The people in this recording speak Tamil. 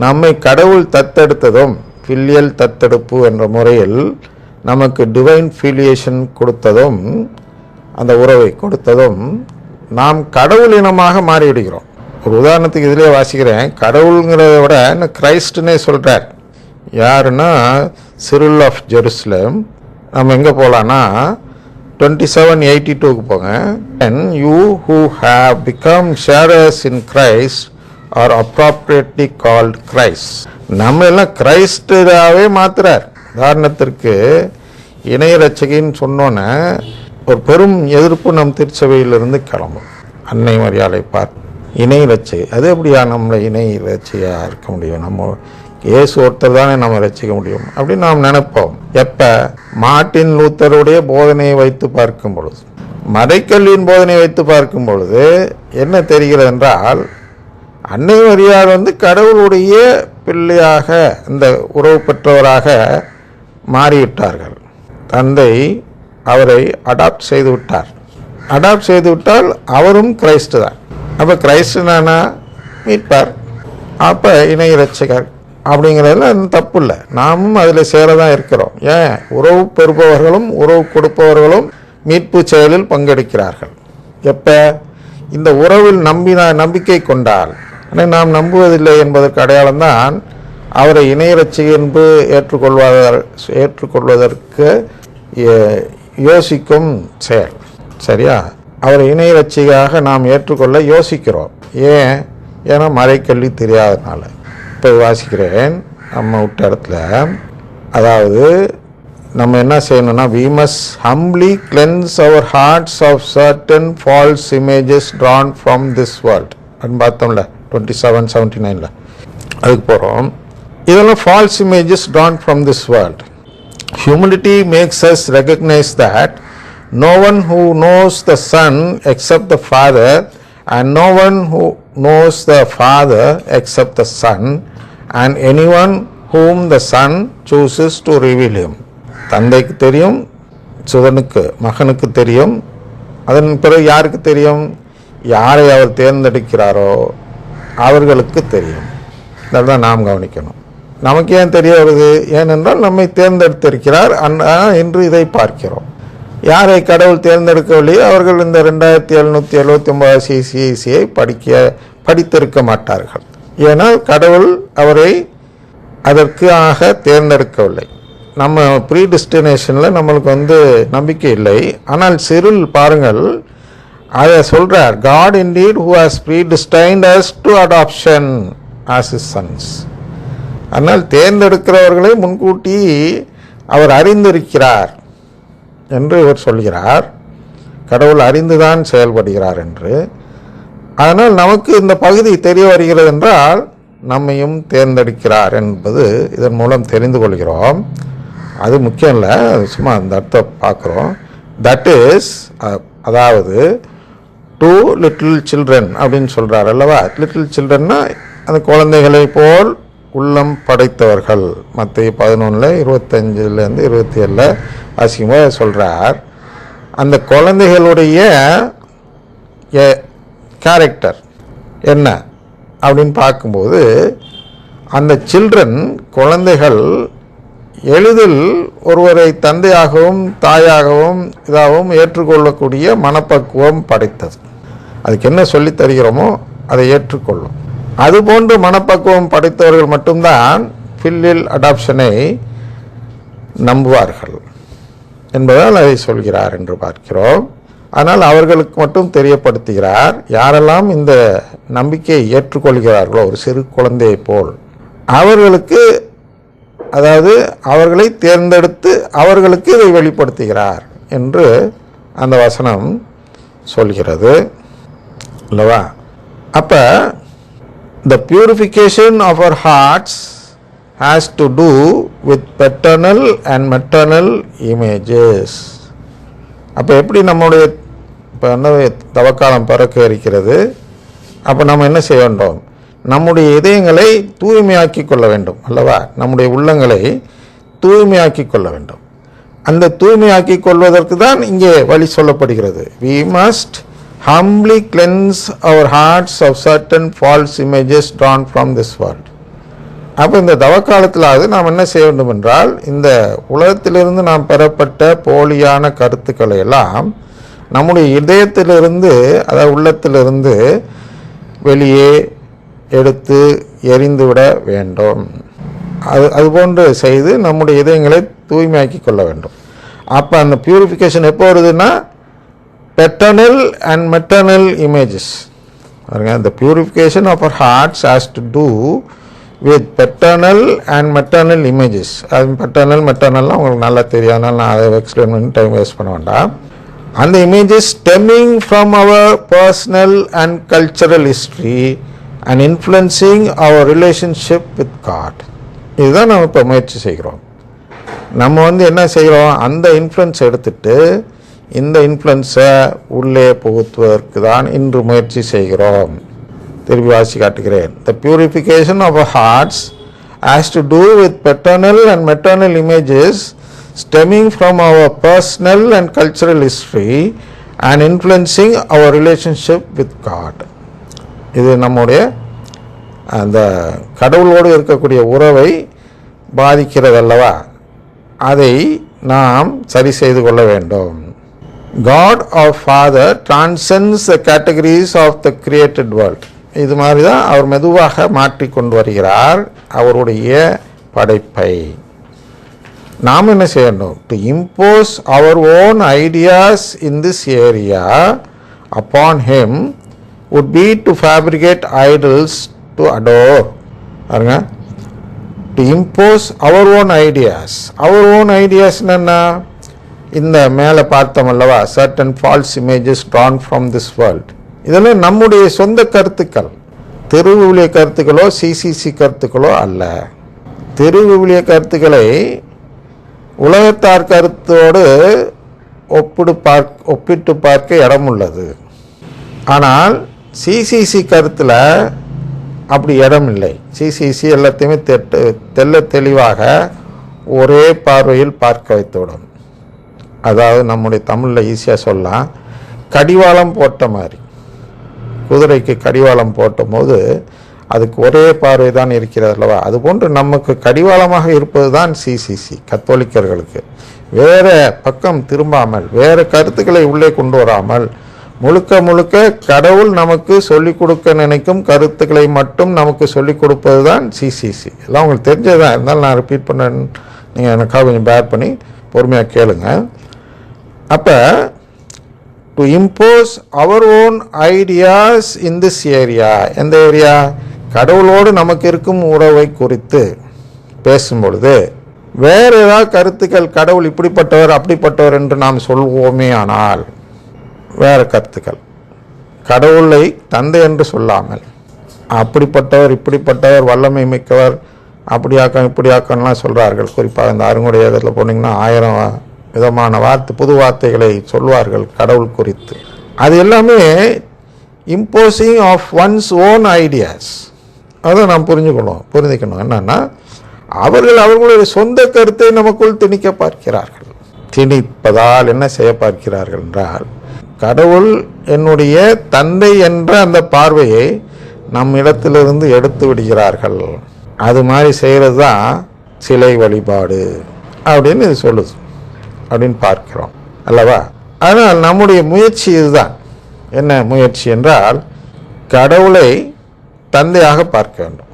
நம்மை கடவுள் தத்தெடுத்ததும் ஃபிலியல் தத்தெடுப்பு என்ற முறையில் நமக்கு டிவைன் ஃபிலியேஷன் கொடுத்ததும், அந்த உறவை கொடுத்ததும், நாம் கடவுள் இனமாக மாறிவிடுகிறோம். ஒரு உதாரணத்துக்கு இதிலே வாசிக்கிறேன். கடவுளுங்கிறத விட இன்னும் கிரைஸ்ட்னே சொல்கிறார். யாருன்னா சிரில் ஆஃப் ஜெருசலேம். நம்ம எங்கே போகலான்னா 27:82 போங்க. And you who have become sharers in Christ are appropriately called Christ. நம்ம எல்லாம் கிரைஸ்டாவே மாத்துறார். உதாரணத்திற்கு இணை ரட்சகின்னு சொன்னோன்னே ஒரு பெரும் எதிர்ப்பு நம் திருச்சபையிலிருந்து கிளம்பும். அன்னை மரியாதை பார்த்து இணை ரட்சகை, அது எப்படியா நம்மளை இணை ரட்சையாக இருக்க முடியும்? நம்ம இயேசு ஒருத்தர் தானே நம்ம ரசிக்க முடியும் அப்படின்னு நாம் நினைப்போம். எப்போ மார்ட்டின் லூத்தருடைய போதனையை வைத்து பார்க்கும் பொழுது, மறைக்கல்வியின் போதனையை வைத்து பார்க்கும் பொழுது என்ன தெரிகிறது என்றால், அன்னை மரியாள் கடவுளுடைய பிள்ளையாக, இந்த உறவு பெற்றவராக மாறிவிட்டார்கள். தந்தை அவரை அடாப்ட் செய்து விட்டார். அடாப்ட் செய்து விட்டால் அவரும் கிரைஸ்து தான். அப்போ கிரைஸ்துனா மீட்பார், அப்போ இணை ரட்சகர் அப்படிங்கிறதுல தப்பு இல்லை. நாமும் அதில் சேர தான் இருக்கிறோம். ஏன்? உறவு பெறுபவர்களும் உறவு கொடுப்பவர்களும் மீட்பு செயலில் பங்கெடுக்கிறார்கள். எப்போ? இந்த உறவில் நம்பிக்கை கொண்டால். ஆனால் நாம் நம்புவதில்லை என்பதற்கு அடையாளம்தான் அவரை இணை ரட்சகர் என்று ஏற்றுக்கொள்வதற்கு யோசிக்கும் செயல். சரியா? அவரை இணை ரட்சகராக நாம் ஏற்றுக்கொள்ள யோசிக்கிறோம். ஏன்னா மறைக்கல்வி தெரியாதனால. இப்போ வாசிக்கிறேன் நம்ம விட்ட இடத்துல. அதாவது நம்ம என்ன செய்யணும்னா, we must humbly cleanse our hearts of certain false images drawn from this world அப்படின்னு பார்த்தோம்ல 27:79. அதுக்கு போகிறோம். இதெல்லாம் false images drawn from this world. Humility makes us recognize that no one who knows the Son except the Father, and no one who knows the Father except the Son, and anyone whom the Son chooses to reveal him. தந்தைக்கு தெரியும், சுதனுக்கு மகனுக்கு தெரியும், அதன் பிறகு யாருக்கு தெரியும்? யாரை அவர் தேர்ந்தெடுக்கிறாரோ அவர்களுக்கு தெரியும். இதெல்லாம் நாம் கவனிக்கணும். நமக்கு ஏன் தெரிய வருது? ஏனென்றால் நம்மை தேர்ந்தெடுத்திருக்கிறார். இன்று இதை பார்க்கிறோம். யாரை கடவுள் தேர்ந்தெடுக்கவில்லையோ அவர்கள் இந்த 2779 சிசிஐசியை படித்திருக்க மாட்டார்கள். ஏனால் கடவுள் அவரை அதற்காக தேர்ந்தெடுக்கவில்லை. நம்ம ப்ரீடிஸ்டினேஷனில் நம்மளுக்கு நம்பிக்கை இல்லை. ஆனால் சிரில் பாருங்கள், அதை சொல்கிறார். God indeed who has predestined us to adoption as his sons. ஆனால் தேர்ந்தெடுக்கிறவர்களை முன்கூட்டி அவர் அறிந்திருக்கிறார் என்று இவர் சொல்கிறார். கடவுள் அறிந்துதான் செயல்படுகிறார் என்று. அதனால் நமக்கு இந்த பகுதி தெரிய வருகிறது என்றால் நம்மையும் தேர்ந்தெடுக்கிறார் என்பது இதன் மூலம் தெரிந்து கொள்கிறோம். அது முக்கியம் இல்லை, சும்மா அந்த அர்த்தம் பார்க்குறோம். தட் இஸ், அதாவது டூ லிட்டில் சில்ட்ரன் அப்படின்னு சொல்கிறார் அல்லவா. லிட்டில் சில்ட்ரன்னா அந்த குழந்தைகளை போல் உள்ளம் படைத்தவர்கள். மத்திய 11:25 27 வாசிக்கும்போது சொல்கிறார். அந்த குழந்தைகளுடைய கேரக்டர் என்ன அப்படின்னு பார்க்கும்போது, அந்த சில்ட்ரன் குழந்தைகள் எளிதில் ஒருவரை தந்தையாகவும் தாயாகவும் இதாகவும் ஏற்றுக்கொள்ளக்கூடிய மனப்பக்குவம் படைத்தது. அதுக்கு என்ன சொல்லி தருகிறோமோ அதை ஏற்றுக்கொள்ளும். அதுபோன்று மனப்பக்குவம் படைத்தவர்கள் மட்டும்தான் ஃபிலியல் அடாப்ஷனை நம்புவார்கள் என்பதால் அதை சொல்கிறார் என்று பார்க்கிறோம். ஆனால் அவர்களுக்கு மட்டும் தெரியப்படுத்துகிறார். யாரெல்லாம் இந்த நம்பிக்கையை ஏற்றுக்கொள்கிறார்களோ ஒரு சிறு குழந்தையை போல் அவர்களுக்கு, அதாவது அவர்களை தேர்ந்தெடுத்து அவர்களுக்கு இதை வெளிப்படுத்துகிறார் என்று அந்த வசனம் சொல்கிறது அல்லவா. அப்போ the purification of our hearts has to do with paternal and maternal images. அப்போ எப்படி நம்முடைய இப்போ தவக்காலம் பிறக்க இருக்கிறது. அப்போ நம்ம என்ன செய்ய வேண்டும்? நம்முடைய இதயங்களை தூய்மையாக்கி கொள்ள வேண்டும் அல்லவா. நம்முடைய உள்ளங்களை தூய்மையாக்கி கொள்ள வேண்டும். அந்த தூய்மையாக்கி கொள்வதற்கு தான் இங்கே வழி சொல்லப்படுகிறது. we must humbly cleanse our hearts of certain false images drawn from this world. அப்போ இந்த தவக்காலத்திலாவது நாம் என்ன செய்ய வேண்டும் என்றால், இந்த உலகத்திலிருந்து நாம் பெறப்பட்ட போலியான கருத்துக்களை எல்லாம் நம்முடைய இதயத்திலிருந்து, அதாவது உள்ளத்திலிருந்து வெளியே எடுத்து எரிந்துவிட வேண்டும். அதுபோன்று செய்து நம்முடைய இதயங்களை தூய்மையாக்கி கொள்ள வேண்டும். அப்போ அந்த பியூரிஃபிகேஷன் எப்போ வருதுன்னா, paternal and maternal images. The purification of our hearts has to do with paternal and maternal images. அது paternal maternal உங்களுக்கு நல்லா தெரியும், அதனால நான் அதை எக்ஸ்பிளைன் பண்ணி டைம் வேஸ்ட் பண்ண வேண்டாம். அந்த images stemming from our personal and cultural history and influencing our relationship with God. இதுதான் நம்ம இப்போ முயற்சி செய்கிறோம். நம்ம என்ன செய்கிறோம், அந்த இன்ஃப்ளூயன்ஸ் எடுத்துட்டு இந்த இன்ஃப்ளூயன்ஸை உள்ளே புகுத்துவதற்கு தான் இன்று முயற்சி செய்கிறோம். திருப்பி வாசி காட்டுகிறேன். The purification of our hearts has to do with paternal and maternal images stemming from our personal and cultural history and influencing our relationship with God. இது நம்முடைய அந்த கடவுளோடு இருக்கக்கூடிய உறவை பாதிக்கிறதல்லவா, அதை நாம் சரி செய்து கொள்ள வேண்டும். God our Father transcends the categories of the created world. இது மாதிரி தான் அவர் மெதுவாக மாற்றிக்கொண்டு வருகிறார் அவருடைய படைப்பை. நாம் என்ன செய்யணும், to impose our own ideas in this area upon him would be to fabricate idols to adore. பாருங்க, to impose our own ideas. Our own ideas என்னன்னா, இந்த மேலே பார்த்தோம் அல்லவா, certain false images drawn from this world. இதெல்லாம் நம்முடைய சொந்த கருத்துக்கள், திருவிவிலிய கருத்துக்களோ சிசிசி கருத்துக்களோ அல்ல. திருவிவிலிய கருத்துக்களை உலகத்தார் கருத்தோடு ஒப்பிட்டு பார்க்க இடம் உள்ளது. ஆனால் சிசிசி கருத்தில் அப்படி இடம் இல்லை. சிசிசி எல்லாத்தையுமே தெள்ள தெளிவாக ஒரே பார்வையில் பார்க்க வைத்துவிடும். அதாவது நம்முடைய தமிழில் ஈஸியாக சொல்லலாம், கடிவாளம் போட்ட மாதிரி. குதிரைக்கு கடிவாளம் போட்ட போது அதுக்கு ஒரே பார்வை தான் இருக்கிறது அல்லவா, அதுபோன்று நமக்கு கடிவாளமாக இருப்பது தான் சிசிசி கத்தோலிக்கர்களுக்கு. வேறு பக்கம் திரும்பாமல், வேறு கருத்துக்களை உள்ளே கொண்டு வராமல், முழுக்க முழுக்க கடவுள் நமக்கு சொல்லிக் கொடுக்க நினைக்கும் கருத்துக்களை மட்டும் நமக்கு சொல்லிக் கொடுப்பது தான் சிசிசி. எல்லாம் உங்களுக்கு தெரிஞ்சது தான், இருந்தாலும் நான் ரிப்பீட் பண்ண, நீங்கள் எனக்காக கொஞ்சம் பேர் பண்ணி பொறுமையாக கேளுங்க. அப்போ to impose our own ideas in this area, எந்த ஏரியா, கடவுளோடு நமக்கு இருக்கும் உறவை குறித்து பேசும் பொழுது வேறு ஏதாவது கருத்துக்கள், கடவுள் இப்படிப்பட்டவர் அப்படிப்பட்டவர் என்று நாம் சொல்வோமே ஆனால், வேறு கருத்துக்கள், கடவுளை தந்தை என்று சொல்லாமல் அப்படிப்பட்டவர் இப்படிப்பட்டவர் வல்லமை மிக்கவர் அப்படியாக்கம் இப்படியாக்கம்லாம் சொல்கிறார்கள். குறிப்பாக இந்த அருங்குடைய இடத்துல போனீங்கன்னா 1000 விதமான புது வார்த்தைகளை சொல்வார்கள் கடவுள் குறித்து. அது எல்லாமே imposing of one's own ideas. அதை நாம் புரிஞ்சுக்கணும். என்னன்னா, அவர்களுடைய சொந்த கருத்தை நமக்குள் திணிக்க பார்க்கிறார்கள். திணிப்பதால் என்ன செய்ய பார்க்கிறார்கள் என்றால், கடவுள் என்னுடைய தந்தை என்ற அந்த பார்வையை நம் இடத்திலிருந்து எடுத்து விடுகிறார்கள். அது மாதிரி செய்கிறது தான் சிலை வழிபாடு அப்படின்னு இது சொல்லுது அப்படின்னு பார்க்கிறோம் அல்லவா. அதனால் நம்முடைய முயற்சி இதுதான். என்ன முயற்சி என்றால், கடவுளை தந்தையாக பார்க்க வேண்டும்.